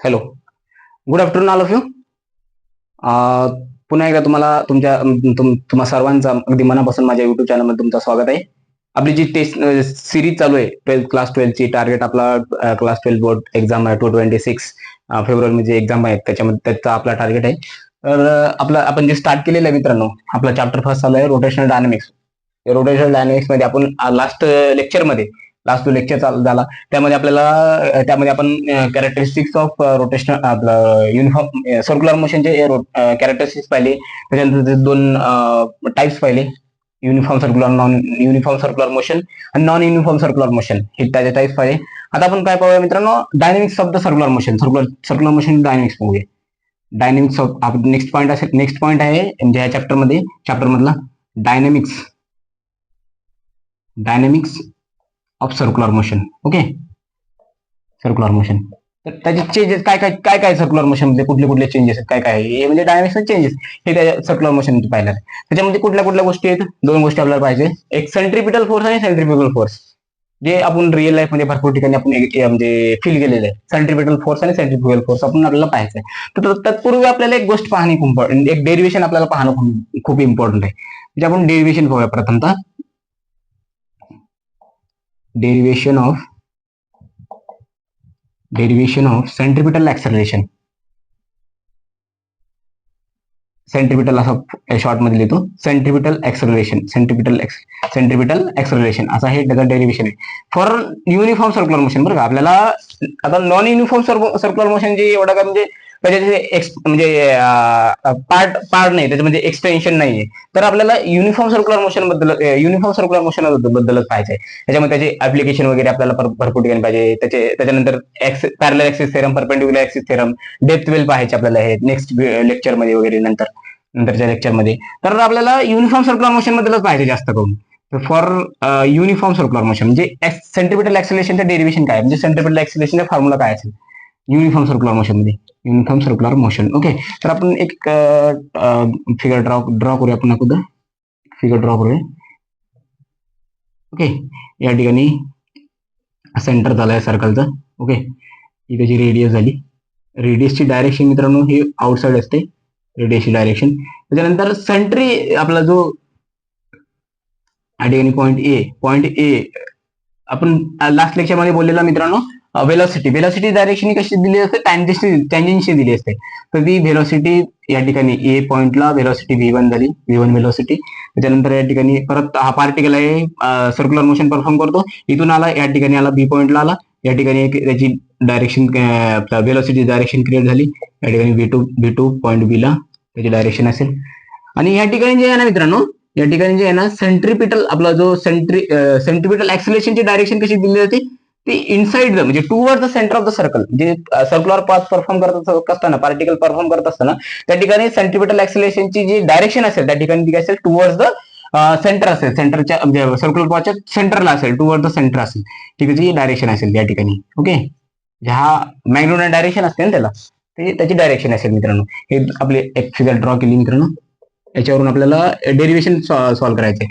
Hello, good afternoon all of you. पुन्हा एकदा तुम्हा सर्वांचा अगदी मनापासून माझ्या युट्यूब चॅनलमध्ये तुमचं स्वागत आहे. आपली जी टेस्ट सिरीज चालू आहे क्लास 12 ची. टार्गेट आपला क्लास 12 बोर्ड एक्झाम आहे 226 फेब्रुवारीमध्ये एक्झाम आहे, त्याच्यामध्ये त्याचा आपला टार्गेट आहे. तर आपण जे स्टार्ट केलेलं आहे मित्रांनो, आपला चॅप्टर फर्स्ट चालू आहे रोटेशनल डायनामिक्स. रोटेशनल डायनामिक्स मध्ये आपण लास्ट जो लेक्चर झाला त्यामध्ये आपण कॅरेक्टरिस्टिक्स ऑफ रोटेशनल आपलं युनिफॉर्म सर्क्युलर मोशनचे कॅरेक्टरिस्टिक्स पाहिले. त्याच्यानंतर दोन टाइप्स पाहिले, uniform circular, non uniform circular motion आणि नॉन युनिफॉर्म सर्क्युलर मोशन, हे त्याचे टाइप्स पाहिले. आता आपण काय पाहूया मित्रांनो, dynamics of the circular motion. Circular motion dynamics पाहूया. डायनामिक्स ऑफ नेक्स्ट पॉईंट आहे म्हणजे या चॅप्टर मधला dynamics of circular motion. Okay, circular motion. तर त्याचे चेंजेस काय सर्क्युलर मोशन मध्ये कुठले चेंजेस आहेत, काय हे म्हणजे डायनामिक्स चेंजेस हे त्या सर्क्युलर मोशन मध्ये पाहिलं. त्याच्यामध्ये कुठल्या गोष्टी आहेत, दोन गोष्टी आपल्याला पाहिजे, एक सेंट्रिपिटल फोर्स आणि सेंट्रिफ्युगल फोर्स, जे आपण रिअल लाईफ मध्ये भरपूर ठिकाणी आपण म्हणजे फील केलेलं आहे. सेंट्रिपिटल फोर्स आणि सेंट्रिफ्युगल फोर्स आपल्याला पाहायचं आहे. तर तत्पूर्वी आपल्याला एक गोष्ट पाहणे खूप इम्पॉर्टंट, एक डेरिव्हेशन आपल्याला पाहणं खूप इम्पॉर्टंट आहे. म्हणजे आपण डेरिव्हेशन पाहूया प्रथमतः. Derivation of centripetal acceleration. Centripetal असा शॉर्ट मध्ये लिहितो, सेंट्रिपिटल ऍक्सलरेशन असा हे त्याचं डेरिव्हेशन आहे फॉर युनिफॉर्म सर्क्युलर मोशन. बरं का, आपल्याला आता नॉन युनिफॉर्म सर्क्युलर मोशन जे एवढं का म्हणजे पार्ट नाही, त्याच्यामध्ये एक्सटेन्शन नाहीये. तर आपल्याला युनिफॉर्म सर्क्युलर मोशन बद्दलच पाहिजे. त्याच्यामध्ये त्याचे ऍप्लिकेशन वगैरे आपल्याला भरपूर ठिकाणी पाहिजे. त्याच्यानंतर parallel axis theorem, perpendicular axis theorem, depth well पाहायचे आपल्याला हे नेक्स्ट लेक्चर मध्ये वगैरे नंतरच्या लेक्चरमध्ये. तर आपल्याला युनिफॉर्म सर्क्युलर मोशन बद्दलच पाहिजे जास्त करून. फॉर युनिफॉर्म सर्क्युलर मोशन म्हणजे सेंट्रिपिटल ऍक्सलेशनचं डेरिव्हेशन काय, म्हणजे सेंट्रिपिटल ऍक्सलेशनचा फॉर्म्युला काय असेल युनिफॉर्म सर्क्युलर मोशन मध्ये, युनिफॉर्म सर्क्युलर मोशन. ओके, तर आपण एक फिगर ड्रॉ करूया. आपण अगोदर फिगर ड्रॉ करूया. ओके, या ठिकाणी सेंटर झालाय सर्कलचा. ओके, ही त्याची रेडियस झाली. रेडियसची डायरेक्शन मित्रांनो ही आउटसाइड असते, रेडियसची डायरेक्शन. त्याच्यानंतर सेंट्री आपला जो या ठिकाणी पॉइंट ए आपण लास्ट लेक्चर मध्ये बोललेला मित्रांनो, वेलोसिटी डायरेक्शन कशी दिली असते, टँजेन्शियल दिली असते. तर ती व्हेलॉसिटी या ठिकाणी ए पॉइंटला व्हेलॉसिटी V1 झाली, V1 व्हेलॉसिटी. त्याच्यानंतर या ठिकाणी परत हा पार्टिकल आहे सर्क्युलर मोशन परफॉर्म करतो, इथून आला या ठिकाणी आला, बी पॉइंटला आला. या ठिकाणी त्याची डायरेक्शन व्हेलॉसिटी डायरेक्शन क्रिएट झाली. या ठिकाणी V2 पॉइंट बी ला त्याची डायरेक्शन असेल. आणि या ठिकाणी जे आहे ना मित्रांनो, या ठिकाणी जे आहे ना सेंट्रिपिटल आपला जो सेंट्रिपिटल ऍक्सलेशनची डायरेक्शन कशी दिली जाते, ती इनसाइड म्हणजे toward the centre of the circle. जे सर्क्युलर पाथ परफॉर्म करत असताना, पार्टिकल परफॉर्म करत असताना त्या ठिकाणी सेंट्रिपिटल ऍक्सलेशनची जी डायरेक्शन असेल त्या ठिकाणी ती असेल टुवर्ड द सेंटर असेल, सेंटरच्या म्हणजे सर्क्युलर पाथच्या सेंटरला असेल, टुवर्ड द सेंटर असेल, ठीक आहे, जी डायरेक्शन असेल त्या ठिकाणी. ओके, हा मॅग्निट्यूड डायरेक्शन असते ना त्याला, त्याची डायरेक्शन असेल मित्रांनो. हे आपले एक फिगर ड्रॉ केली मित्रांनो. याच्यावरून आपल्याला डेरिव्हेशन सॉल्व्ह करायचे.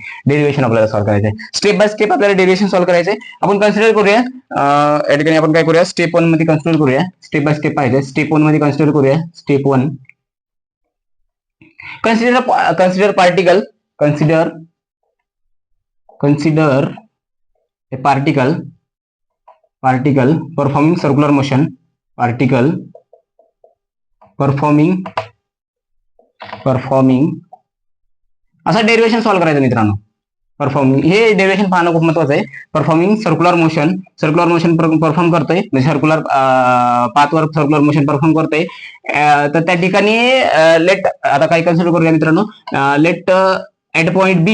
स्टेप बाय स्टेप आपल्याला डेरिव्हेशन सॉल्व्ह करायचे. आपण कन्सिडर करूया या ठिकाणी, आपण काय करूया, स्टेप 1 मध्ये कन्सिडर करूया. स्टेप बाय स्टेप पाहिजे. स्टेप 1 मध्ये कन्सिडर करूया. Step 1, consider a particle performing circular motion, performing असा डेरिव्हेशन सॉल्व्ह करायचं मित्रांनो. परफॉर्मिंग हे डेरिव्हेशन पाहणं खूप महत्वाचं आहे. परफॉर्मिंग सर्क्युलर मोशन परफॉर्म करतोय, म्हणजे सर्क्युलर पाथवर सर्क्युलर मोशन परफॉर्म करतोय. तर त्या ठिकाणी लेट आता काय कन्सिडर करूया मित्रांनो, लेट ऍट पॉइंट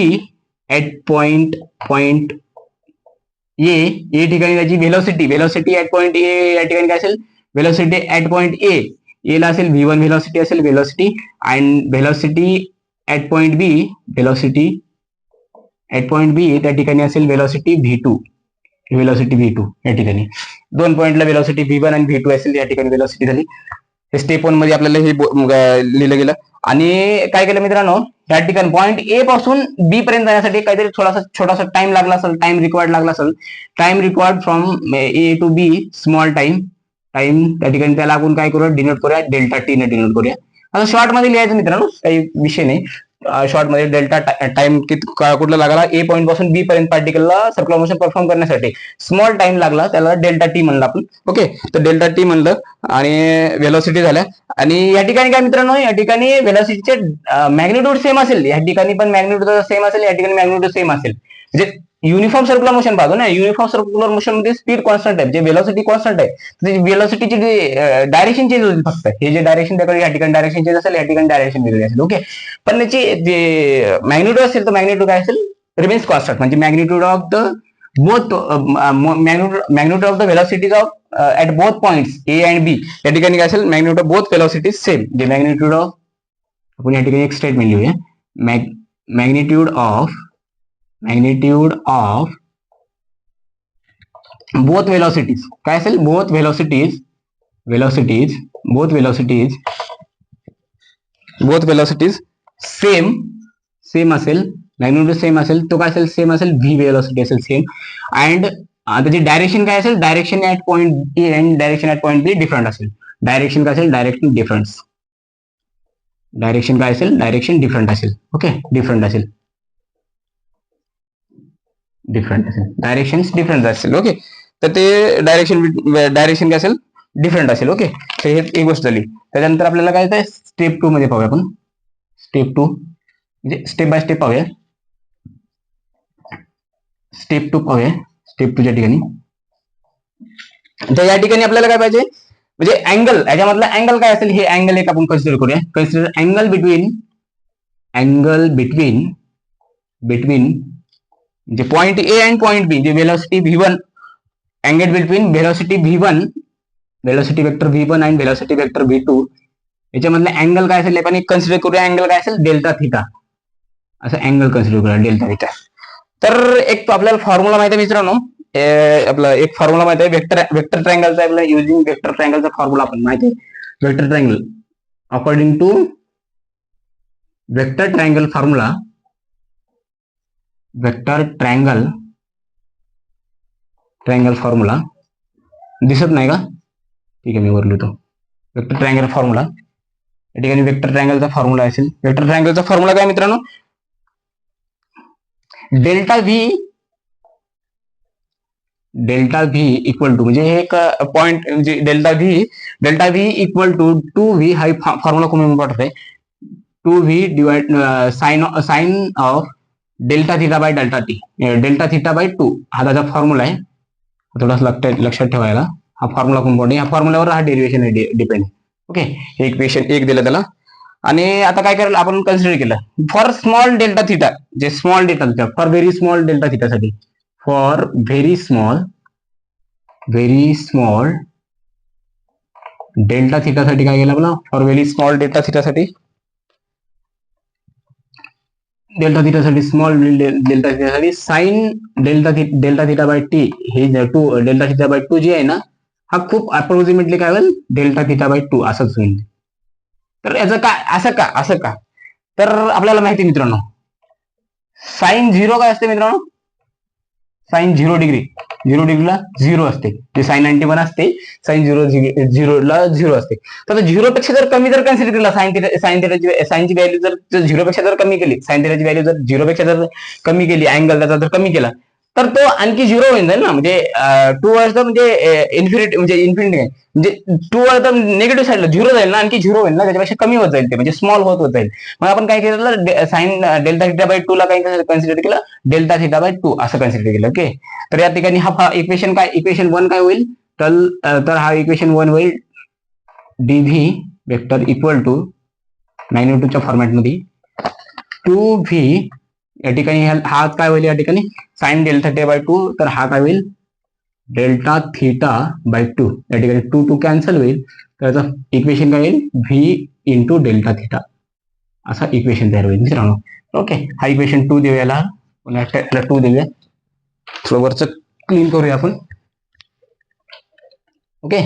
ए ठिकाणी त्याची व्हेलॉसिटी ऍट पॉइंट ए या ठिकाणी काय असेल, व्हेलॉसिटी ऍट पॉइंट ए ला असेल V1 व्हेलॉसिटी असेल, velocity and velocity at point B त्या ठिकाणी असेल व्हेलॉसिटी V2 या ठिकाणी. दोन पॉइंटला व्हेलॉसिटी V1 आणि V2 असेल, या ठिकाणी व्हेलॉसिटी झाली. हे स्टेप 1 मध्ये आपल्याला हे लिहिलं गेलं. आणि काय केलं मित्रांनो, या ठिकाणी पॉइंट ए पासून बी पर्यंत जाण्यासाठी काहीतरी छोटासा time required from A to B, small time. Time त्या ठिकाणी त्याला आपण काय करूया, डिनोट करूया डेल्टा टी ने डिनोट करूया. आता शॉर्ट मध्ये लिहायचं मित्रांनो, काही विषय नाही. शॉर्ट मध्ये डेल्टा टाइम कुठला लागला, ए पॉईंट पासून बी पर्यंत पार्टिकलला सर्क्युलर मोशन परफॉर्म करण्यासाठी स्मॉल टाइम लागला, त्याला डेल्टा टी म्हणलं आपण. ओके, तर डेल्टा टी म्हणलं आणि व्हेलॉसिटी झाल्या. आणि या ठिकाणी काय मित्रांनो, या ठिकाणी व्हेलॉसिटीचे मॅग्निट्यूड सेम असेल, या ठिकाणी पण मॅग्निट्यूड सेम असेल, या ठिकाणी मॅग्निट्यूड सेम असेल. म्हणजे युनिफॉर्म सर्क्युलर मोशन पाहतो ना, युनिफॉर्म सर्क्युलर मोशन मध्ये स्पीड कॉन्स्टंट आहे, जे व्हेलॉसिटी कॉन्स्टंट आहे, व्हेलॉसिटीची जे डायरेक्शन चेंज होईल फक्त. हे जे डायरेक्शन त्याकडे या ठिकाणी डायरेक्शन चेंज असेल, या ठिकाणी डायरेक्शन वेगळी असेल. ओके, पण त्याची जे मॅग्निट्यूड असेल तर मॅग्निट्यूड काय असेल, रिमेन्स कॉन्स्टंट. म्हणजे magnitude of the both magnitude of the velocities of at both points A and B, या ठिकाणी काय असेल, magnitude of both velocities same. जे मॅग्निट्यूड ऑफ, आपण या ठिकाणी एक स्टेटमेंट लिहूया, मॅग्निट्यूड ऑफ बोथ व्हेलॉसिटीज काय असेल, बोथ व्हेलॉसिटीज सेम असेल, मॅग्निट्यूड सेम असेल, तो काय असेल, सेम असेल, व्ही व्हेलॉसिटी असेल सेम. अँड त्याची डायरेक्शन काय असेल, direction at point A and direction at point be different असेल. डायरेक्शन काय असेल, डायरेक्शन काय असेल, डायरेक्शन डिफरंट असेल. ओके, डिफरंट असेल, डायरेक्शन डिफरंट असेल. ओके, तर ते डायरेक्शन काय असेल, डिफरंट असेल. ओके, तर हे एक गोष्ट झाली. त्याच्यानंतर आपल्याला काय येतं, स्टेप 2 मध्ये पाहूया आपण. स्टेप 2 म्हणजे स्टेप बाय स्टेप पाहूया. स्टेप 2 च्या ठिकाणी, तर या ठिकाणी आपल्याला काय पाहिजे, म्हणजे अँगल, याच्यामधला अँगल काय असेल, हे अँगल एक आपण कन्सिडर करूया. कन्सिडर अँगल बिटवीन म्हणजे point A and point B, जे velocity v1, angle between velocity v1, velocity vector v1 and velocity vector v2, याच्यामधला अँगल काय असेल, आपण एक कन्सिडर करूया. अँगल काय असेल, डेल्टा थिटा, असं अँगल कन्सिडर करूया, डेल्टा थिटा. तर एक आपल्याला फॉर्म्युला माहिती आहे मित्रांनो, आपला एक फॉर्म्युला माहिती आहे वेक्टर ट्रायंगलचा, आपल्याला युजिंग वेक्टर ट्रायंगलचा फॉर्म्युला आपण माहिती आहे. Vector triangle, according to vector triangle formula, vector triangle formula दिसत नाही का, ठीक आहे, मी वर लिहितो. वेक्टर ट्रायंगल फॉर्म्युला, या ठिकाणी वेक्टर ट्रायंगलचा फॉर्म्युला असेल. वेक्टर ट्रायंगलचा फॉर्म्युला काय मित्रांनो, डेल्टा व्ही इक्वल टू, म्हणजे हे एक पॉइंट, म्हणजे delta V equal to 2v, हा फॉर्म्युला खूप इम्पॉर्टंट आहे. 2v divide sine of delta theta by delta t, delta theta by 2, हा त्याचा फॉर्म्युला आहे. थोडासा लक्षात ठेवायला, हा फॉर्म्युला खूप इम्पॉर्टंट. ह्या फॉर्म्युल्यावर हा डेरिव्हेशन डिपेंड. ओके, इक्वेशन एक दिलं त्याला. आणि आता काय करायला आपण कन्सिडर केलं, फॉर स्मॉल डेल्टा थिटा, जे small delta theta, for very small delta थिटासाठी, फॉर व्हेरी स्मॉल डेल्टा थिटासाठी काय केलं आपला, फॉर व्हेरी स्मॉल डेल्टा थिटासाठी स्मॉल डेल्टा थिटासाठी sine delta theta by T, हे डेल्टा थिटा बाय 2 जे आहे ना, हा खूप अप्रोक्सिमेटली काय होईल, डेल्टा थिटा बाय 2 असंच होईल. तर याचं काय, असं का, तर आपल्याला माहिती मित्रांनो, साइन 0 काय असते मित्रांनो, साइन 0 डिग्रीला 0 असते, जे साइन 91 असते, साइन 0ला 0 असते. तर 0 पेक्षा जर कमी जर कन्सिडर केला, साइनची व्हॅल्यू जर 0 पेक्षा जर कमी केली, साइन थिटाची व्हॅल्यू जर 0 पेक्षा जर कमी केली, अँगल त्याचा जर कमी केला, तर तो आणखी 0 होईल जाईल ना, म्हणजे 2 वर्ष म्हणजे इन्फिनिटी म्हणजे 2 वर्ष निगेटिव्ह साईडला 0 जाईल ना, आणखी 0 होईल ना, त्याच्यापेक्षा कमी होत जाईल ते, म्हणजे स्मॉल होत जाईल. मग आपण काय केलं, साइन डेल्टा थिटा बाय 2 ला काय कन्सिडर केलं, डेल्टा थिटा बाय 2 असं कन्सिडर केलं. ओके, तर या ठिकाणी हा इक्वेशन 1 काय होईल, तर हा इक्वेशन 1 होईल, डीव्ही वेक्टर इक्वल टू मॅग्निट्यूडच्या फॉर्मॅटमध्ये 2v, या ठिकाणी हा काय होईल, या ठिकाणी साइन डेल्टा थिटा बाय 2, तर हा काय होईल, डेल्टा थिटा बाय 2, या ठिकाणी 2 कॅन्सल होईल, तर याचं इक्वेशन काय होईल, व्ही इंटू डेल्टा थिटा, असा इक्वेशन तयार होईल मित्रांनो. ओके, हा इक्वेशन 2 देऊया, याला 2 देऊया, थोडं वरचं क्लीन करूया आपण. ओके,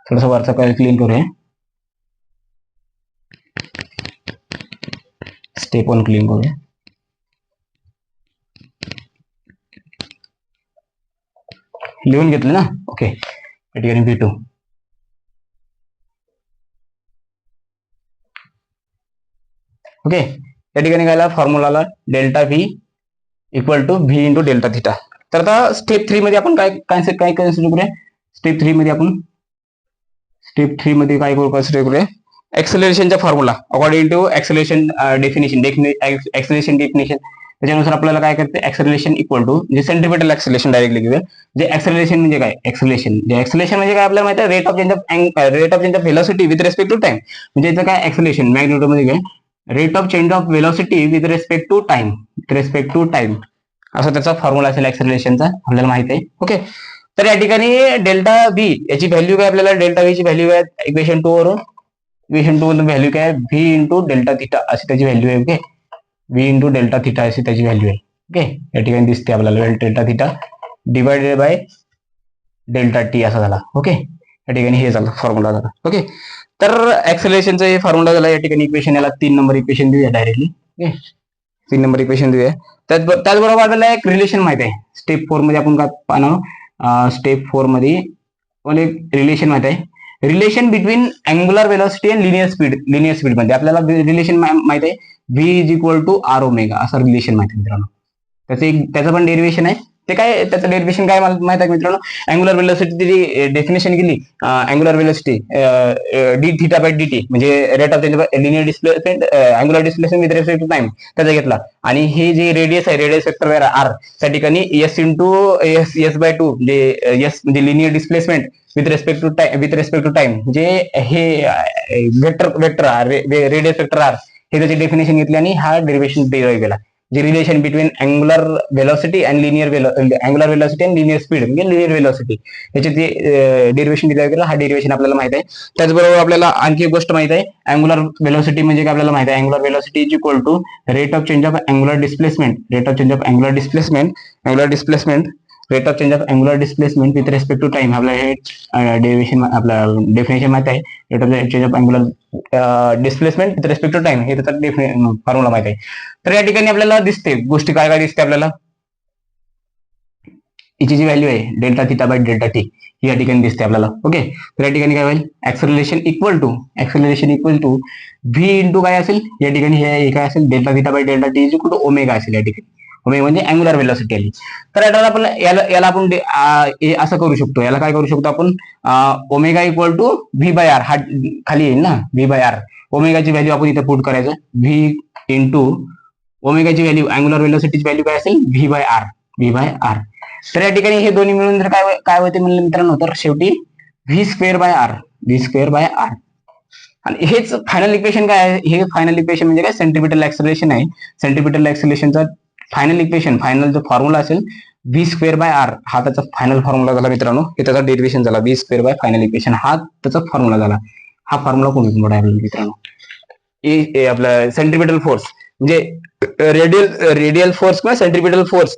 थोडस वरचा क्लीन करूया, स्टेप 1 क्लीन करूया. लिहून घेतलं ना. ओके, या ठिकाणी V2. ओके, या ठिकाणी काय आला फॉर्म्युलाला delta V equal to V into delta theta. तर आता स्टेप 3 मध्ये आपण काय काय कन्सिडर करूया. स्टेप 3 मध्ये आपण काय कन्सिडर करूया, एक्सेलरेशनचा formula according to acceleration definition. त्याच्यानुसार आपल्याला काय करते, एक्सेलरेशन इक्वल टू जे सेंट्रिपेटल एक्सेलरेशन डायरेक्टली घेऊया. जे एक्सेलरेशन म्हणजे काय, एक्सेलरेशन म्हणजे काय आपल्याला माहिती आहे, rate of change of velocity with respect to time. म्हणजे याचं काय एक्सेलरेशन मॅग्निट्यूड मध्ये काय, rate of change of velocity with respect to time. असं त्याचा फॉर्म्युला असेल एक्सेलरेशनचा, आपल्याला माहिती आहे. ओके, तर या ठिकाणी डेल्टा V याची व्हॅल्यू काय, आपल्याला डेल्टा V ची व्हॅल्यू काय इक्वेशन 2 वरून. इक्वेशन 2 मधून व्हॅल्यू काय, V इंटू डेल्टा थिटा अशी त्याची व्हॅल्यू आहे. Okay, V into delta theta अशी त्याची व्हॅल्यू आहे. ओके, या ठिकाणी दिसते आपल्याला delta theta divided by delta T असा झाला. ओके, या ठिकाणी हे झालं फॉर्म्युला झाला. ओके, तर एक्सेलरेशनचा हे फॉर्म्युला झाला. या ठिकाणी इक्वेशन याला 3 नंबर इक्वेशन देऊया डायरेक्टली. ओके, 3 नंबर इक्वेशन देऊया. त्याचबरोबर आपल्याला एक रिलेशन माहिती आहे. स्टेप 4 मध्ये आपण काय पाहणार, स्टेप 4 मध्ये मला एक रिलेशन माहिती आहे. Relation between angular velocity and linear speed मध्ये आपल्याला रिलेशन माहिती आहे, V is equal to R omega असं रिलेशन माहिती आहे मित्रांनो. त्याचं पण डेरिवेशन आहे. ते काय, त्याचं डेरिवेशन काय माहिती आहे मित्रांनो, अँग्युलर वेलोसिटी डेफिनेशन केली, angular velocity d theta by dt म्हणजे rate of change of linear displacement angular displacement with respect to time त्याचा घेतला. आणि हे जे रेडियस आहे, रेडियस वेक्टर R त्या ठिकाणी S इंटू S बाय 2 म्हणजे S म्हणजे linear displacement with respect to time म्हणजे हे vector R radius vector R हे त्याची डेफिनेशन घेतली आणि हा डेरिवेशन डिराईव्ह केला. जे relation between angular velocity and linear speed म्हणजे लिनियर वेलोसिटी याचे जे डेरिवेशन डिराईव्ह केलं, हा डेरिवेशन आपल्याला माहिती आहे. त्याचबरोबर आपल्याला आणखी एक गोष्ट माहिती आहे, अँग्युलर वेलोसिटी म्हणजे काय आपल्याला माहिती आहे, angular velocity is equal to rate of change of angular displacement rate of change of angular displacement with respect to time. आपल्याला हे डेरिवेशन आपलं डेफिनेशन माहिती आहे, rate of change of angular displacement with respect to time हे त्याचा formula माहिती आहे. तर या ठिकाणी आपल्याला दिसते गोष्टी काय काय दिसते आपल्याला, हिची जी व्हॅल्यू आहे delta theta by delta T ही या ठिकाणी दिसते आपल्याला. ओके, तर या ठिकाणी काय होईल, acceleration equal to V into काय असेल या ठिकाणी, हे काय असेल delta theta by delta t is equal to omega असेल या ठिकाणी. ओमेगा म्हणजे अँग्युलर वेलोसिटी आली. तर आपण याला आपण असं करू शकतो, याला काय करू शकतो आपण, omega equal to V by R, हा खाली येईल ना V बाय आर. ओमेगाची व्हॅल्यू आपण इथे पुट करायचं, V इंटू ओमेगाची व्हॅल्यू अँग्युलर वेलोसिटीची व्हॅल्यू काय असेल V बाय आर. तर या ठिकाणी हे दोन्ही मिळून जर काय होते म्हणलं मित्रांनो, तर शेवटी V स्क्वेअर बाय आर. आणि हेच फायनल इक्वेशन काय आहे, हे फायनल इक्वेशन म्हणजे काय, सेंट्रिपिटल एक्सेलरेशन आहे. सेंट्रिपिटल एक्सेलरेशनचा फायनल जो फॉर्म्युला असेल V स्क्वेअर बाय आर, हा त्याचा फायनल फॉर्म्युला झाला मित्रांनो. हे त्याचा डेरिवेशन झाला V square bye final equation, हा त्याचा फॉर्म्युला झाला. हा फॉर्म्युला कोण मित्रांनो, आपलं सेंट्रिपिटल फोर्स म्हणजे रेडियल फोर्स किंवा centripetal force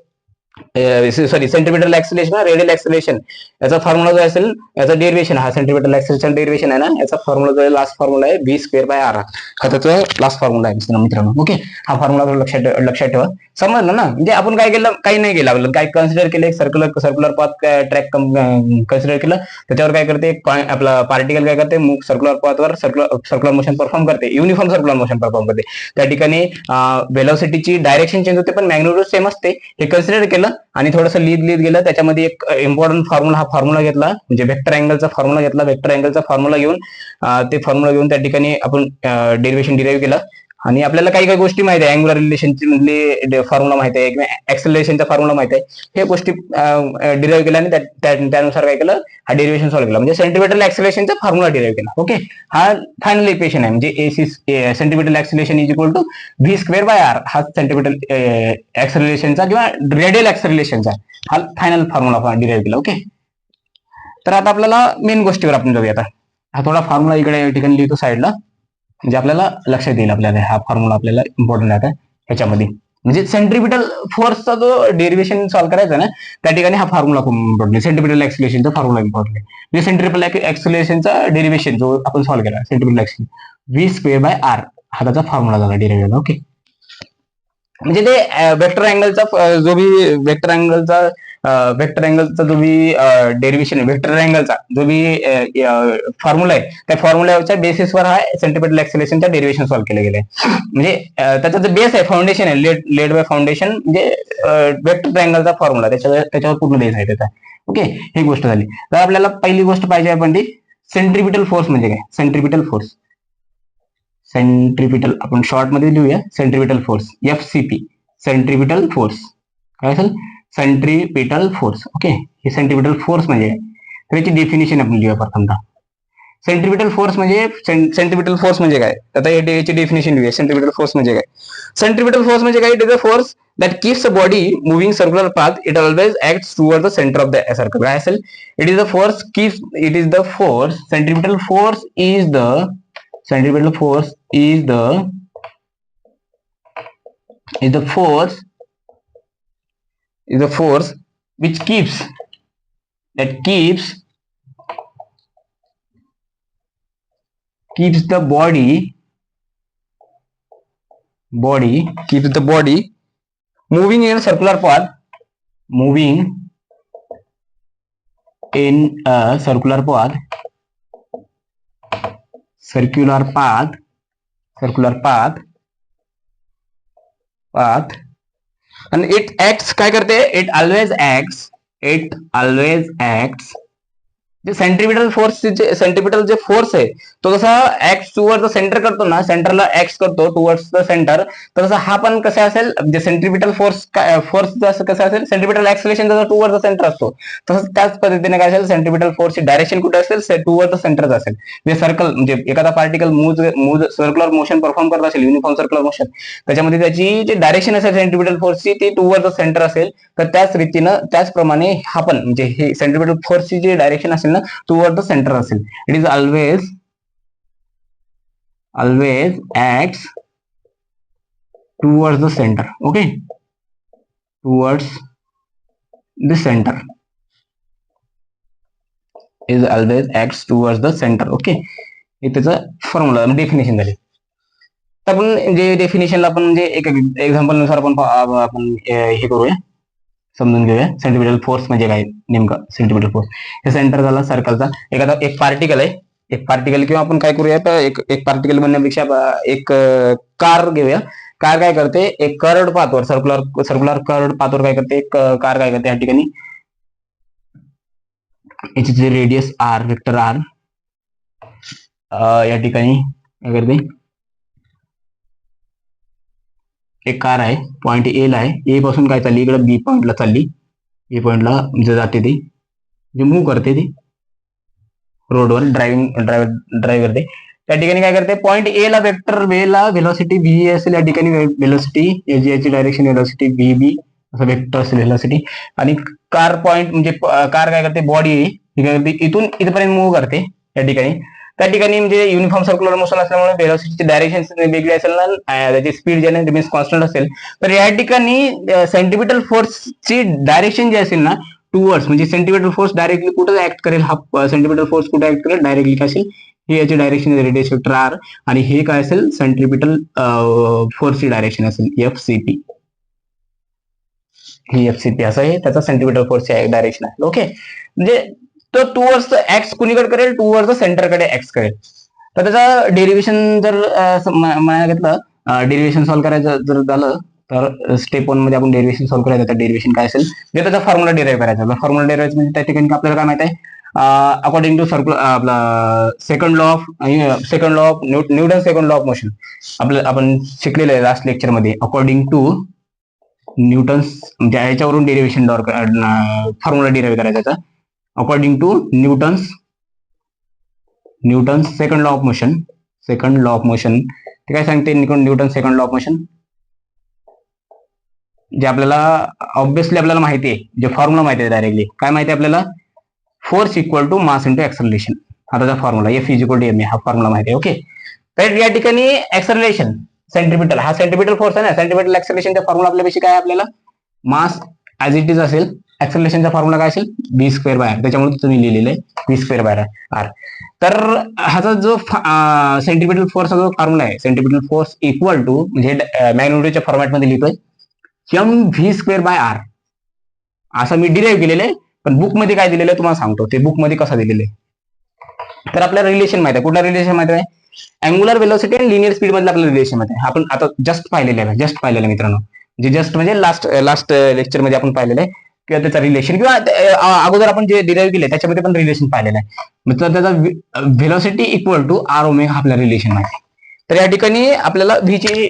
centripetal acceleration radial acceleration याचा फॉर्म्युला जो असेल, याचा डेरिवेशन, हा सेंट्रिपिटल एक्सेलरेशन डेरिवेशन आहे ना, याचा फॉर्म्युला जो आहे लास्ट फॉर्म्युला आहे V स्क्वेअर बाय आर, हा त्याचा लास्ट फॉर्म्युला आहे मित्रांनो. ओके, हा फॉर्म्युला लक्षात ठेवा. समजलं ना, म्हणजे आपण काय केलं, काही नाही केलं, आपल्याला काय कन्सिडर केलं, एक सर्क्युलर पाथ ट्रॅक कन्सिडर केलं. त्याच्यावर काय करते, आपला पार्टिकल काय करते, सर्क्युलर पाथवर सर्क्युलर मोशन परफॉर्म करते, युनिफॉर्म सर्क्युलर मोशन परफॉर्म करते. त्या ठिकाणी वेलोसिटीची डायरेक्शन चेंज होते पण मॅग्निट्यूड सेम असते. हे कन्सिडर केलं आणि थोडंसं लिहित गेलं. त्याच्यामध्ये एक इम्पॉर्टंट फॉर्म्युला, हा फॉर्म्युला घेतला म्हणजे वेक्टर अँगलचा फॉर्म्युला घेतला. वेक्टर अँगलचा फॉर्म्युला घेऊन त्या ठिकाणी आपण डेरिवेशन डिराईव्ह केलं. आणि आपल्याला काही काही गोष्टी माहिती आहे, अँग्युलर रिलेशनची मधले फॉर्म्युला माहिती आहे किंवा एक्सेलरेशनचा फॉर्म्युला माहिती आहे. हे गोष्टी डिराईव्ह केल्या आणि त्यानुसार काय केलं, हा डेरिवेशन सॉल्व्ह केला म्हणजे सेंट्रिपिटल एक्सेलरेशनचा फॉर्म्युला डिराईव्ह केला. ओके, हा फायनल इक्वेशन आहे म्हणजे centripetal acceleration is equal to V square by R, हा सेंट्रिपिटल एक्सेलरेशनचा किंवा रेडियल एक्सेलरेशनचा हा फायनल फॉर्म्युला डिराईव्ह केला. ओके, तर आता आपल्याला मेन गोष्टीवर आपण जाऊया. आता हा थोडा फॉर्म्युला इकडे या ठिकाणी लिहितो साईडला, म्हणजे आपल्याला लक्षात येईल. आपल्याला हा फॉर्म्युला आपल्याला इम्पॉर्टंट आहे ह्याच्यामध्ये, म्हणजे सेंट्रिपिटल फोर्सचा जो डेरिवेशन सॉल्व्ह करायचा ना, त्या ठिकाणी हा फॉर्म्युला खूप इम्पॉर्टंट आहे. सेंट्रिपिटल एक्सेलरेशनचा फॉर्म्युला इम्पॉर्टंट आहे. म्हणजे सेंट्रिपिटल एक्सेलरेशनचा डेरिवेशन जो आपण सॉल्व्ह केला, centripetal acceleration V square by R हा त्याचा फॉर्म्युला झाला डिराईव्ह. ओके, म्हणजे ते वेक्टर अँगलचा जो बी वेक्टर अँगलचा वेक्टर अँगलचा जो बी डेरिव्हेशन आहे, वेक्टर अँगलचा जो बी फॉर्म्युला आहे, त्या फॉर्म्युलाच्या बेसिसवर हा सेंट्रिपेटल ऍक्सेलरेशनचा डेरिव्हेशन सॉल्व्ह केलं गेलं आहे. म्हणजे त्याचा जो बेस आहे, फाउंडेशन आहे, लेड बाय फाउंडेशन म्हणजे वेक्टर अँगलचा फॉर्म्युला त्याच्यावर पूर्ण बेस आहे त्याचा. ओके, ही गोष्ट झाली. तर आपल्याला पहिली गोष्ट पाहिजे आपण ती सेंट्रिपिटल फोर्स म्हणजे काय. सेंट्रिपिटल फोर्स, सेंट्रिपिटल आपण शॉर्ट मध्ये लिहूया, centripetal force FCP, centripetal force काय असेल, सेंट्रिपिटल फोर्स. ओके, हे सेंट्रिपिटल फोर्स म्हणजे काय, तर याची डेफिनेशन आपण लिहूया प्रथमतः. सेंट्रिपिटल फोर्स म्हणजे सेंट्रिपिटल फोर्स म्हणजे काय, आता याची डेफिनेशन लिहूया. सेंट्रिपिटल फोर्स म्हणजे काय, सेंट्रिपिटल फोर्स म्हणजे काय, it is a force that keeps a body moving circular path. It always acts towards the center of the circle. काय असेल, it is the force keeps, it is the force, centripetal force is the, centripetal force is the force which keeps, that keeps the body keeps the body moving in a circular path, moving in a circular path, and it acts, काय करते, it always acts जे centripetal force, centripetal जे force आहे तो जसा act towards the centre करतो ना, सेंटरला ऍक्ट करतो टुवर्ड्स द सेंटर, तर तसा हा पण कसा असेल, जे सेंट्रिपिटल फोर्स जसं कसं असेल, सेंट्रिपिटल ऍक्सेलरेशन जसं टुवर्ड्स द सेंटर असतो, तसंच त्याच पद्धतीने काय असेल, सेंट्रिपिटल फोर्सची डायरेक्शन कुठे असेल, टुवर्ड्स द सेंटरच असेल. म्हणजे सर्कल, म्हणजे एखादा particle move circular motion perform करत असेल, युनिफॉर्म सर्क्युलर मोशन, त्याच्यामध्ये त्याची जी डायरेक्शन असेल सेंट्रिपिटल फोर्सची ती टुवर्ड्स द सेंटर असेल, तर त्याच रीतीनं त्याचप्रमाणे हा पण म्हणजे हे सेंट्रिपिटल फोर्सची जी डायरेक्शन असेल ना टुवर्ड द सेंटर असेल. It is always acts towards the center. Okay, towards the center, is always acts towards the center. Okay, हे त्याचं फॉर्म्युला डेफिनेशन झाली. तर आपण जे डेफिनेशनला आपण म्हणजे एक एक्झाम्पल नुसार आपण हे करूया, समजून घेऊया. सेंट्रिपिटल फोर्स म्हणजे काय नेमकं. सेंट्रिपिटल फोर्स हे सेंटर झाला सर्कलचा, एखादा एक पार्टिकल आहे, एक पार्टिकल, किंवा आपण काय करूया तर एक पार्टिकल म्हणण्यापेक्षा एक कार घेऊया. कार काय करते, एक कर्ड पाथवर, सर्क्युलर कर्ड पाथवर काय करते, एक कार काय करते या ठिकाणी, याची जे रेडियस R, वेक्टर R, या ठिकाणी काय करते, एक कार आहे, पॉइंट ए ला आहे, ए पासून काय चालली इकडे बी पॉइंटला चालली, बी पॉइंटला जाते ती, जे मूव्ह करते ती रोडवर ड्राईव्ह करते. त्या ठिकाणी काय करते, पॉइंट ए ला वेक्टर व्हेलॉसिटी व्ही असेल, या ठिकाणी व्हेलॉसिटी याची डायरेक्शन व्हेलॉसिटी व्ही असं वेक्टर असेल व्हेलॉसिटी, आणि कार पॉइंट म्हणजे कार काय करते, बॉडी काय करते, इथून इथपर्यंत मूव्ह करते या ठिकाणी. त्या ठिकाणी म्हणजे युनिफॉर्म सर्क्युलर मोशन असल्यामुळे व्हेलॉसिटीची डायरेक्शन वेगळी असेल ना, त्याची स्पीड ज्याने रिमेन्स कॉन्स्टंट असेल, तर या ठिकाणी सेंट्रिपिटल फोर्सची डायरेक्शन जी असेल ना टुवर्ड्स, म्हणजे सेंट्रिपिटल फोर्स डायरेक्टली कुठे ऍक्ट करेल, हा सेंट्रिपिटल फोर्स कुठे ऍक्ट करेल, डायरेक्टली काय असेल, ही याची डायरेक्शन रेडियस वेक्टर R, आणि हे काय असेल, सेंट्रिपिटल फोर्सची डायरेक्शन असेल FCP, ही FCP असं आहे त्याचा सेंट्रिपिटल फोर्सची डायरेक्शन आहे. ओके, म्हणजे तो टुवर्ड्स ऍक्ट कुणीकडे करेल, टुवर्ड्स द सेंटरकडे ऍक्ट करेल. तर त्याचा डेरिव्हेशन जर म्हणायला घेतलं, डेरिव्हेशन सॉल्व्ह करायचं जर झालं, तर स्टेप 1 मध्ये आपण डेरिव्हेशन सॉल्व्ह करायचं, तर डेरिव्हेशन काय असेल, जे त्याचा फॉर्म्युला डिराईव्ह करायचा. फॉर्म्युला डिराईव्ह म्हणजे त्या ठिकाणी आपल्याला काय माहित आहे, अकॉर्डिंग टू सर्क्युलर आपला second law of Newton second law of motion, आपण शिकलेलं आहे लास्ट लेक्चर मध्ये. अकॉर्डिंग टू न्यूटन्स, म्हणजे याच्यावरून डेरिव्हेशन फॉर्म्युला डिराईव्ह करायचा. According to Newton's second law of motion, ते काय सांगते Newton second law of motion, जे आपल्याला ऑब्विसली आपल्याला माहिती आहे, जे फॉर्म्युला माहिती आहे डायरेक्टली, काय माहिती आहे आपल्याला, force equal to mass into acceleration, हा त्याचा formula, F equal to m, हा फॉर्म्युला माहिती आहे. ओके, तर या ठिकाणी एक्सलरेशन सेंट्रिपिटल, हा सेंट्रिपिटल फोर्स आहे ना, सेंट्रिपिटल एक्सलरेशनचा फॉर्म्युला आपल्यापेक्षा काय आपल्याला, मास ऍज इट इज असेल, एक्सलरेशनचा फॉर्म्युला काय असेल, v²/r, त्याच्यामुळे तुम्ही लिहिलेलं आहे v²/r. तर ह्याचा जो सेंट्रिपिटल फोर्सचा जो फॉर्म्युला आहे, सेंट्रिपिटल फोर्स इक्वल टू, म्हणजे मॅग्नेट्यूडच्या फॉर्मॅटमध्ये लिहितोय, mv²/r, असं मी डिराईव्ह केलेलं आहे, पण बुकमध्ये काय दिलेलं आहे तुम्हाला सांगतो, ते बुकमध्ये कसं दिलेलं आहे. तर आपल्याला रिलेशन माहिती आहे, कुठला रिलेशन माहिती आहे, अँग्युलर वेलोसिटी आणि लिनियर स्पीड मधलं आपल्याला रिलेशन माहिती आहे. आपण आता जस्ट पाहिलेलं आहे, जस्ट पाहिलेलं आहे मित्रांनो, जे जस्ट म्हणजे लास्ट लास्ट लेक्चर मध्ये आपण पाहिलेलं आहे, किंवा त्याचा रिलेशन, किंवा अगोदर आपण जे डिराईव्ह केले त्याच्यामध्ये पण रिलेशन पाहिलेलं आहे. मतलब त्याचा velocity equal to r omega आपल्याला रिलेशन माहिती आहे. तर या ठिकाणी आपल्याला व्ही ची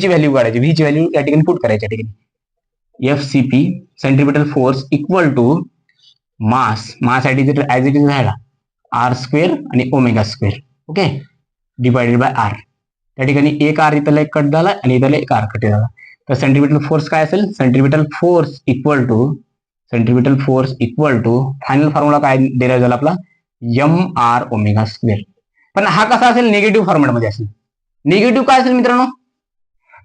व्हॅल्यू काढायची, व्ही ची व्हॅल्यू या ठिकाणी पुट करायची. या ठिकाणी F C P centripetal force equal to mass as it is राहिला आर स्क्वेअर आणि omega square, okay, divided by r. त्या ठिकाणी एक आर इथला एक कट झाला आणि इथला एक आर कट झाला. तर सेंट्रिपिटल फोर्स काय असेल, centripetal force equal to final formula काय डिराईव्ह झाला आपला, एम आर ओमेगा स्क्वेअर. पण हा कसा असेल, निगेटिव्ह फॉर्मॅटमध्ये असेल. निगेटिव्ह काय असेल मित्रांनो,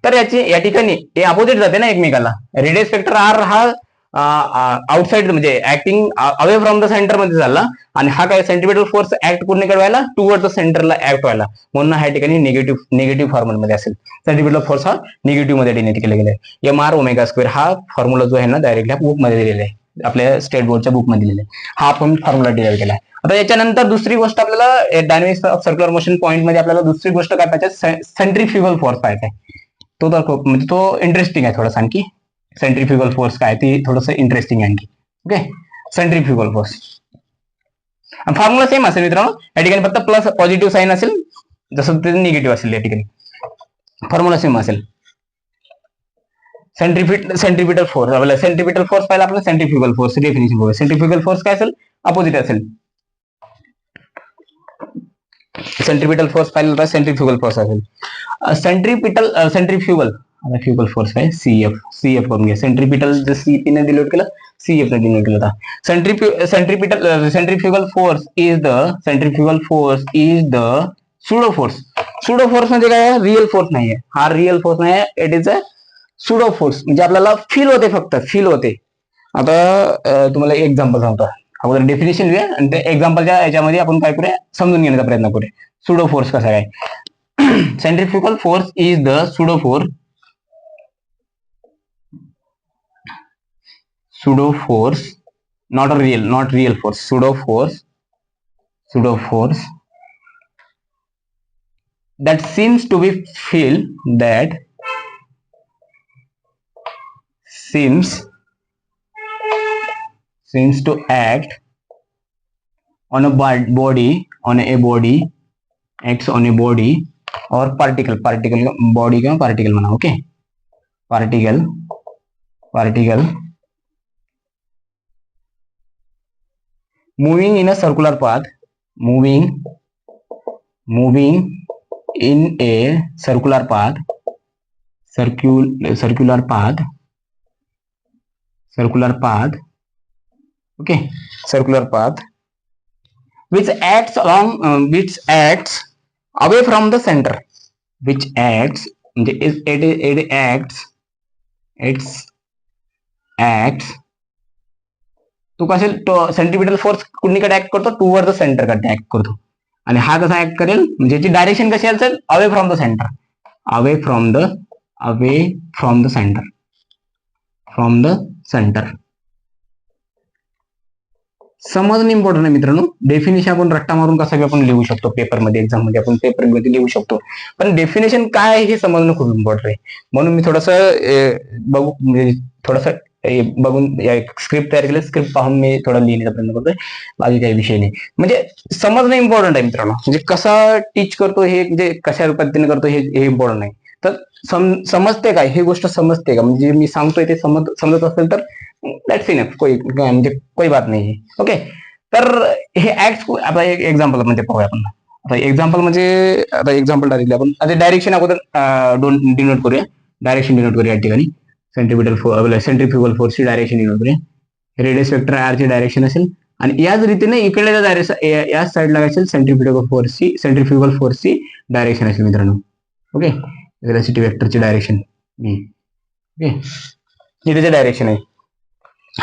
तर याची या ठिकाणी हे अपोजिट जाते ना एकमेकाला. रेडियस वेक्टर आर हा आउटसाइड म्हणजे acting away from the centre मध्ये झाला, आणि हा काय सेंट्रिपिटल फोर्स ऍक्ट कुठे व्हायला, टुवर्ड द सेंटरला ऍक्ट व्हायला, म्हणून ह्या ठिकाणी निगेटिव्ह फॉर्म्युला मध्ये असेल. सेंट्रिपिटल फोर्स हा निगेटिव्ह मध्ये डिनोट केला गेला आहे. एम आर ओमेगा स्क्वेअर हा फॉर्म्युला जो आहे ना डायरेक्टली बुक मध्ये दिलेला आहे, आपल्या स्टेट बोर्डच्या बुक मध्ये दिलेला आहे. हा आपण फॉर्म्युला डिराईव्ह केला आहे. आता याच्यानंतर दुसरी गोष्ट आपल्याला dynamics of circular motion point मध्ये आपल्याला दुसरी गोष्ट काय पाहिजे, सेंट्रिफ्युगल फोर्स पाहिजे आहे. तो तर खूप म्हणजे तो इंटरेस्टिंग आहे थोडासा आणखी. सेंट्रिफ्युगल फोर्स काय ती थोडंसं इंटरेस्टिंग आहे आणखी. Okay, centrifugal force formula same असेल मित्रांनो. या ठिकाणी फक्त प्लस पॉझिटिव्ह साईन असेल, जसं ते निगेटिव्ह असेल या ठिकाणी. फॉर्म्युला सेम असेल. सेंट्रिपिटल फोर्स पाहिला आपला, सेंट्रिफ्युगल फोर्स डेफिनेशन बघूया. सेंट्रिफ्युगल फोर्स काय असेल, अपोजिट असेल. सेंट्रिपिटल फोर्स पाहिला तर सेंट्रिफ्युगल फोर्स असेल. सेंट्रिफ्युगल फोर्स काय, सीएफ करून घ्या. सेंट्रिपिटल जर सीपी ने डिनोट केलं, सीएफ ने डिनोट केलं होता. Centrifugal force is the pseudo force. Pseudo force म्हणजे काय, रिअल फोर्स नाहीये हा, रिअल फोर्स नाही, it is a pseudo force. म्हणजे आपल्याला फील होते, फक्त फील होते. आता तुम्हाला एक एक्झाम्पल सांगतो, अगोदर डेफिनेशन लिहूया आणि त्या एक्झाम्पलच्या याच्यामध्ये आपण काय करूया, समजून घेण्याचा प्रयत्न करूया. सुडो फोर्स कसा आहे. Centrifugal force is the pseudo force not real force, pseudo force that seems to act on a body acts on a body or particle body किंवा particle म्हणा, okay, particle moving in a circular path, moving in a circular path okay, circular path which acts away from the center, it acts तो कसेल, तो centripetal force कुणीकडे act करतो, toward the centre कडे act करतो. आणि हा कसा ऍक्ट करेल, म्हणजे याची डायरेक्शन कशी असेल, अवे फ्रॉम द सेंटर. समजणं इम्पॉर्टंट आहे मित्रांनो. डेफिनेशन आपण रट्टा मारून कसं आपण लिहू शकतो पेपरमध्ये, एक्झाम मध्ये आपण पेपरमध्ये लिहू शकतो, पण डेफिनेशन काय आहे हे समजणं खूप इम्पॉर्टंट आहे. म्हणून मी थोडंसं बघून स्क्रिप्ट तयार केली, स्क्रिप्ट पाहून मी थोडा लिहिण्याचा प्रयत्न करतोय, बाकी काही विषय नाही. म्हणजे समजणं इम्पॉर्टंट आहे मित्रांनो. म्हणजे कसं टीच करतो हे, म्हणजे कशा पद्धतीने करतो हे इम्पॉर्टंट नाही. तर समजते काय, ही गोष्ट समजते का, म्हणजे मी सांगतोय ते समजत असेल तर दॅट्स इनफ, म्हणजे कोई बात नाही. ओके, तर हे ऍक्ट आता एक एक्झाम्पल म्हणजे पाहूया आपण. आता एक्झाम्पल डायरेक्टली आपण आता डायरेक्शन अगोदर डिनोट करूया. या ठिकाणी सेंट्रिफ्युगल फोर्सची डायरेक्शन डिनोट करूया. रेडियस वेक्टर आर ची डायरेक्शन असेल, आणि याच रीतीने इकडे या साईडला असेल सेंट्रिफ्युगल फोर्सची डायरेक्शन असेल मित्रांनो. ओके, वेलोसिटी वेक्टरची डायरेक्शन, ओके, ही त्याची डायरेक्शन आहे.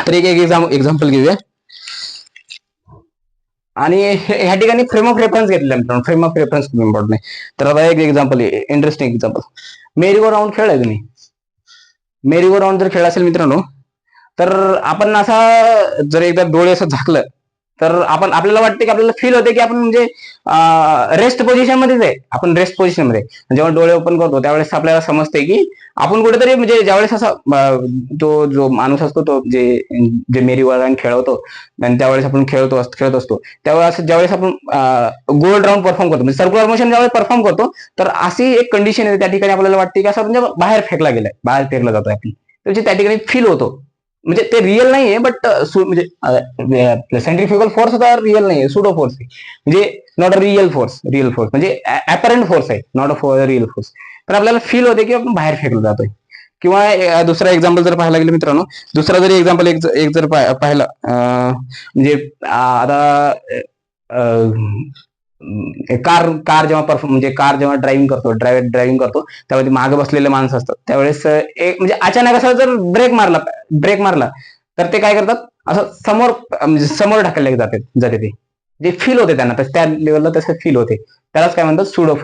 तर एक एक्झाम्पल घेऊया. आणि ह्या ठिकाणी फ्रेम ऑफ रेफरन्स घेतलेला मित्रांनो. फ्रेम ऑफ रेफरन्स खूप इम्पॉर्टंट आहे. तर आता एक एक्झाम्पल, इंटरेस्टिंग एक्झाम्पल, मेरी गो राऊंड खेळ आहे तुम्ही. मेरी गो राऊंड जर खेळ असेल मित्रांनो, तर आपण असा जर एकदा डोळे असं झाकलं तर आपल्याला वाटते की आपल्याला फील होते की आपण म्हणजे रेस्ट पोझिशन मध्येच आहे, आपण रेस्ट पोझिशन मध्ये. जेव्हा डोळे ओपन करतो त्यावेळेस आपल्याला समजते की आपण कुठेतरी म्हणजे ज्यावेळेस असा तो जो माणूस असतो तो जे जे मेरी वळण खेळवतो आणि त्यावेळेस आपण खेळत असतो त्यावेळेस ज्यावेळेस आपण गोल राऊंड परफॉर्म करतो म्हणजे सर्क्युलर मोशन ज्यावेळेस परफॉर्म करतो तर अशी एक कंडिशन आहे त्या ठिकाणी आपल्याला वाटते की असं म्हणजे बाहेर फेकला गेलाय, बाहेर फेकला जातोय आपण, म्हणजे त्या ठिकाणी फील होतो. म्हणजे ते रिअल नाहीये बट म्हणजे सेंट्रिफ्युगल फोर्स होता रिअल नाहीये, सुडो फोर्स आहे, म्हणजे नॉट अ रिअल फोर्स म्हणजे अपरंट फोर्स आहे, नॉट अ रिअल फोर्स. तर आपल्याला फील होते की आपण बाहेर फेकलो जातोय. किंवा दुसरा एक्झाम्पल जर पाहायला गेलं मित्रांनो, दुसरा जरी एक्झाम्पल एक जर पाहिलं म्हणजे आता कार कार जेव्हा परफॉर्म म्हणजे कार जेव्हा ड्रायव्हिंग करतो त्यामध्ये मागे बसलेले माणसं असतात त्यावेळेस एक म्हणजे अचानक असं जर ब्रेक मारला तर ते काय करतात, असं समोर म्हणजे समोर ढकलले जाते ते जे फील होते त्यांना त्या लेवलला तसं फील होते. त्यालाच काय म्हणतात सुडो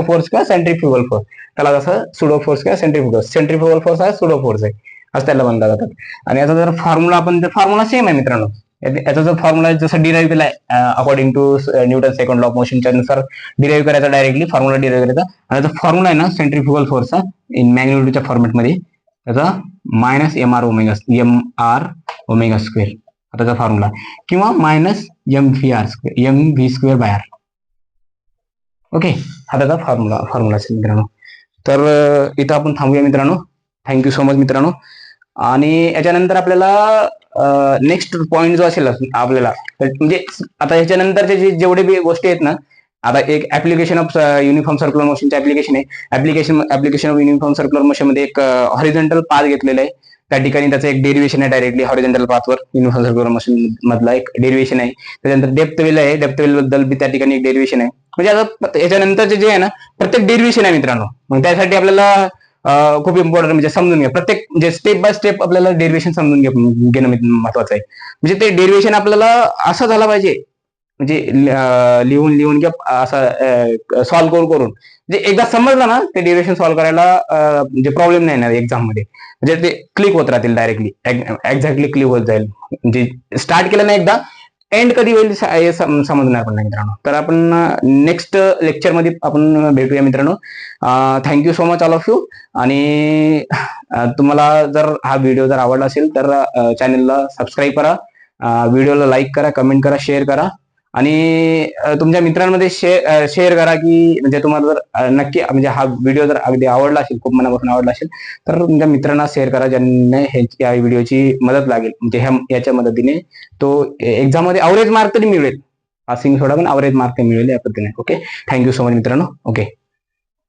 फोर्स किंवा सेंट्रिफ्युगल फोर्स. त्याला कसं सुडो फोर्स किंवा सेंट्रिफ्युगल फोर्स आहे, सुडो फोर्स आहे असं त्याला म्हणलं जातात. आणि याचा जर फॉर्म्युला सेम आहे मित्रांनो. याचा जो फॉर्म्युला जसं डिराईव्ह केलाय according to Newton second law of मोशनच्या नुसार डिराईव्ह करायचा, डायरेक्टली फॉर्म्युला डिराईव्ह करायचा. आणि त्याचा फॉर्म्युला आहे ना सेंट्रिफ्युगल फोर्सचा इन मॅग्निट्यूडच्या फॉर्मॅटमध्ये त्याचा -mr ओमेगा स्क्वेअर त्याचा फॉर्म्युला, किंवा -mv² ओके, हा त्याचा फॉर्म्युला असेल मित्रांनो. तर इथं आपण थांबूया मित्रांनो. थँक्यू सो मच मित्रांनो. आणि याच्यानंतर आपल्याला नेक्स्ट पॉईंट जो असेल आपल्याला म्हणजे आता ह्याच्यानंतरचे जेवढे बी गोष्टी आहेत ना, आता एक ऍप्लिकेशन ऑफ युनिफॉर्म सर्क्युलर मोशनचे ऍप्लिकेशन आहे. Application of uniform circular motion मध्ये एक हॉरिझॉन्टल पाथ घेतलेला आहे. त्या ठिकाणी त्याचं एक डेरिव्हेशन आहे, डायरेक्टली हॉरिझॉन्टल पाथवर युनिफॉर्म सर्क्युलर मोशन मधला एक डेरिव्हेशन आहे. त्याच्यानंतर डेप्थ वेल आहे, डेप्थ वेल बद्दल बी त्या ठिकाणी एक डेरिव्हेशन आहे. म्हणजे आता याच्यानंतरचे जे आहे ना प्रत्येक डेरिव्हेशन आहे मित्रांनो. मग त्यासाठी आपल्याला खूप इम्पॉर्टंट म्हणजे समजून घ्या, प्रत्येक म्हणजे स्टेप बाय स्टेप आपल्याला डेरिव्हेशन समजून घेणं महत्वाचं आहे. म्हणजे ते डेरिव्हेशन आपल्याला असं झालं पाहिजे म्हणजे लिहून किंवा असं सॉल्व्ह करून म्हणजे एकदा समजलं ना ते डेरिव्हेशन सॉल्व्ह करायला म्हणजे प्रॉब्लेम नाही येणार एक्झाम मध्ये. म्हणजे ते क्लिक होत राहतील, डायरेक्टली एक्झॅक्टली क्लिक होत जाईल. म्हणजे स्टार्ट केलं ना एकदा एंड कधी होईल हे समजणार पण नाही मित्रांनो. तर आपण नेक्स्ट लेक्चरमध्ये आपण भेटूया मित्रांनो. Thank you so much all of you. आणि तुम्हाला जर हा व्हिडिओ जर आवडला असेल तर चॅनलला सबस्क्राईब करा, व्हिडिओला लाईक करा, कमेंट करा, शेअर करा. आणि तुमच्या मित्रांमध्ये शेअर करा की म्हणजे तुम्हाला जर नक्की म्हणजे हा व्हिडिओ जर अगदी आवडला असेल, खूप मनापासून आवडला असेल तर तुमच्या मित्रांना शेअर करा ज्यांना या व्हिडिओची मदत लागेल. म्हणजे याच्या मदतीने तो एक्झाम मध्ये अवरेज मार्क तरी मिळेल, पासिंग सोडा पण अवरेज मार्क मिळेल या पद्धतीने. ओके, थँक्यू सो मच मित्रांनो. ओके.